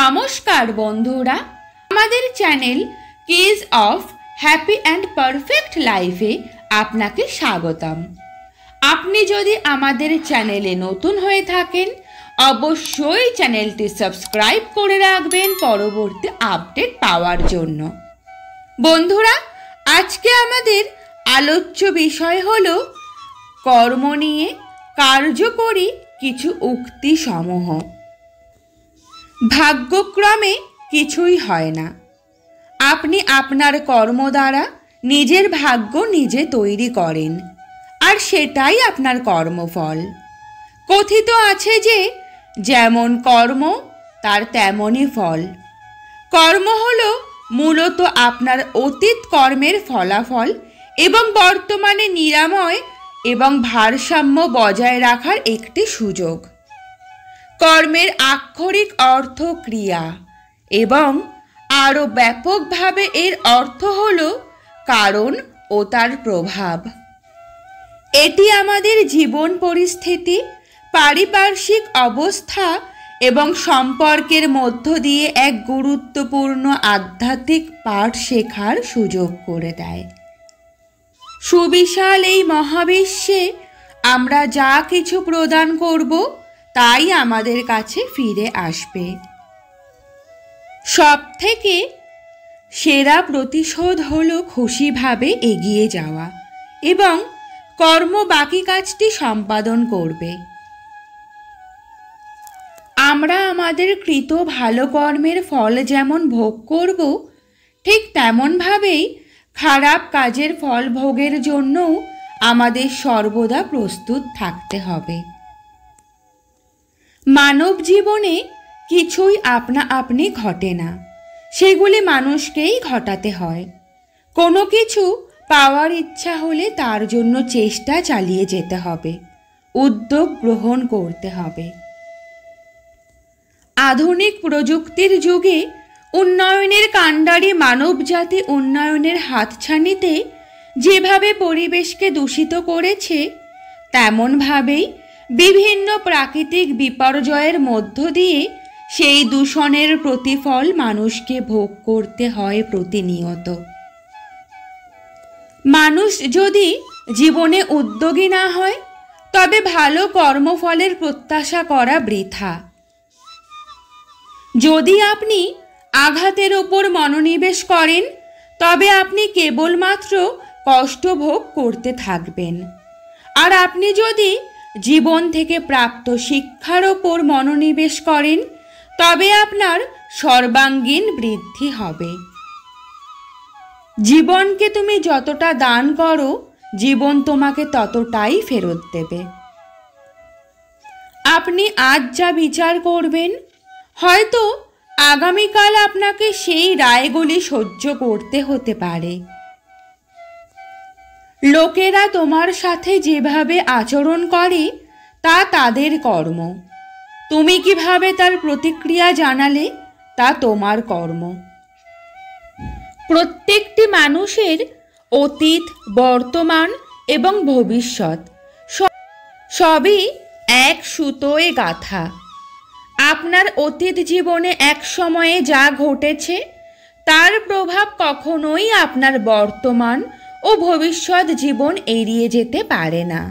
নমস্কার বন্ধুরা, আমাদের channel keys of happy and perfect লাইফে আপনাকে স্বাগতম। আপনি যদি আমাদের চ্যানেলে নতুন হয়ে থাকেন, অবশ্যই চ্যানেলটি সাবস্ক্রাইব করে রাখবেন পরবর্তী আপডেট পাওয়ার জন্য। বন্ধুরা, আজকে আমাদের আলোচ্য বিষয় হলো কর্ম নিয়ে কার্যকরী কিছু উক্তি সমূহ। ভাগ্যক্রমে কিছুই হয় না। আপনি আপনার কর্ম দ্বারা নিজের ভাগ্য নিজে তৈরি করেন, আর সেটাই আপনার কর্মফল। কথিত আছে যে যেমন কর্ম তার তেমনই ফল। কর্ম হলো মূলত আপনার অতীত কর্মের ফলাফল এবং বর্তমানে নিরাময় এবং ভারসাম্য বজায় রাখার একটি সুযোগ। কর্মের আক্ষরিক অর্থ ক্রিয়া এবং আরও ব্যাপকভাবে এর অর্থ হল কারণ ও তার প্রভাব। এটি আমাদের জীবন পরিস্থিতি, পারিপার্শ্বিক অবস্থা এবং সম্পর্কের মধ্য দিয়ে এক গুরুত্বপূর্ণ আধ্যাত্মিক পাঠ শেখার সুযোগ করে দেয়। সুবিশাল এই মহাবিশ্বে আমরা যা কিছু প্রদান করব তাই আমাদের কাছে ফিরে আসবে। সবথেকে সেরা প্রতিশোধ হলো খুশিভাবে এগিয়ে যাওয়া এবং কর্ম বাকি কাজটি সম্পাদন করবে। আমরা আমাদের কৃত ভালো কর্মের ফল যেমন ভোগ করব, ঠিক তেমনভাবেই খারাপ কাজের ফল ভোগের জন্যও আমাদের সর্বদা প্রস্তুত থাকতে হবে। মানব জীবনে কিছুই আপনা আপনি ঘটে না, সেগুলি মানুষকেই ঘটাতে হয়। কোনো কিছু পাওয়ার ইচ্ছা হলে তার জন্য চেষ্টা চালিয়ে যেতে হবে, উদ্যোগ গ্রহণ করতে হবে। আধুনিক প্রযুক্তির যুগে উন্নয়নের কাণ্ডারি মানবজাতি উন্নয়নের হাতছানিতে যেভাবে পরিবেশকে দূষিত করেছে, তেমনভাবেই বিভিন্ন প্রাকৃতিক বিপর্যয়ের মধ্য দিয়ে সেই দূষণের প্রতিফল মানুষকে ভোগ করতে হয় প্রতিনিয়ত। মানুষ যদি জীবনে উদ্যোগী না হয়, তবে ভালো কর্মফলের প্রত্যাশা করা বৃথা। যদি আপনি আঘাতের ওপর মনোনিবেশ করেন, তবে আপনি কেবলমাত্র কষ্ট ভোগ করতে থাকবেন। আর আপনি যদি জীবন থেকে প্রাপ্ত শিক্ষার ওপর মনোনিবেশ করেন, তবে আপনার সর্বাঙ্গীন বৃদ্ধি হবে। জীবনকে তুমি যতটা দান করো, জীবন তোমাকে ততটাই ফেরত দেবে। আপনি আজ যা বিচার করবেন, হয়তো আগামীকাল আপনাকে সেই রায়গুলি সহ্য করতে হতে পারে। লোকেরা তোমার সাথে যেভাবে আচরণ করে তা তাদের কর্ম। তুমি কিভাবে তার প্রতিক্রিয়া জানালে তা তোমার কর্ম। প্রত্যেকটি মানুষের অতীত, বর্তমান এবং ভবিষ্যৎ সবই এক সুতোয় গাঁথা। আপনার অতীত জীবনে এক সময়ে যা ঘটেছে তার প্রভাব কখনোই আপনার বর্তমান ও ভবিষ্যৎ জীবন এড়িয়ে যেতে পারে না।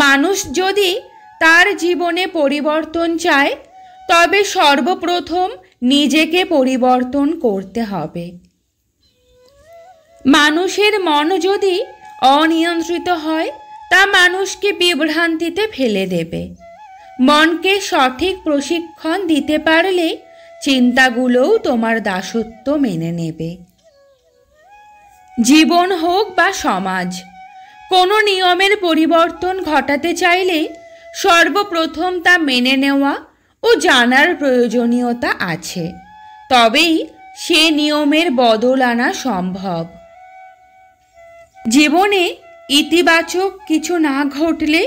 মানুষ যদি তার জীবনে পরিবর্তন চায়, তবে সর্বপ্রথম নিজেকে পরিবর্তন করতে হবে। মানুষের মন যদি অনিয়ন্ত্রিত হয়, তা মানুষকে বিভ্রান্তিতে ফেলে দেবে। মনকে সঠিক প্রশিক্ষণ দিতে পারলে চিন্তাগুলোও তোমার দাসত্ব মেনে নেবে। জীবন হোক বা সমাজ, কোনো নিয়মের পরিবর্তন ঘটাতে চাইলে সর্বপ্রথম তা মেনে নেওয়া ও জানার প্রয়োজনীয়তা আছে, তবেই সে নিয়মের বদল আনা সম্ভব। জীবনে ইতিবাচক কিছু না ঘটলে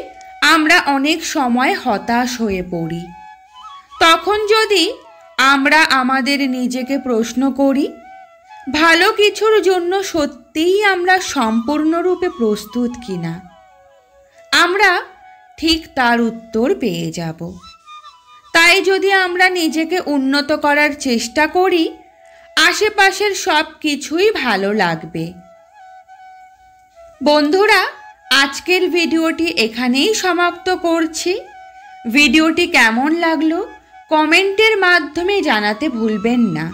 আমরা অনেক সময় হতাশ হয়ে পড়ি। তখন যদি আমরা আমাদের নিজেকে প্রশ্ন করি, ভালো কিছুর জন্য সত্যিই আমরা সম্পূর্ণরূপে প্রস্তুত কিনা, আমরা ঠিক তার উত্তর পেয়ে যাব। তাই যদি আমরা নিজেকে উন্নত করার চেষ্টা করি, আশেপাশের সব কিছুই ভালো লাগবে। বন্ধুরা, আজকের ভিডিওটি এখানেই সমাপ্ত করছি। ভিডিওটি কেমন লাগলো কমেন্টের মাধ্যমে জানাতে ভুলবেন না।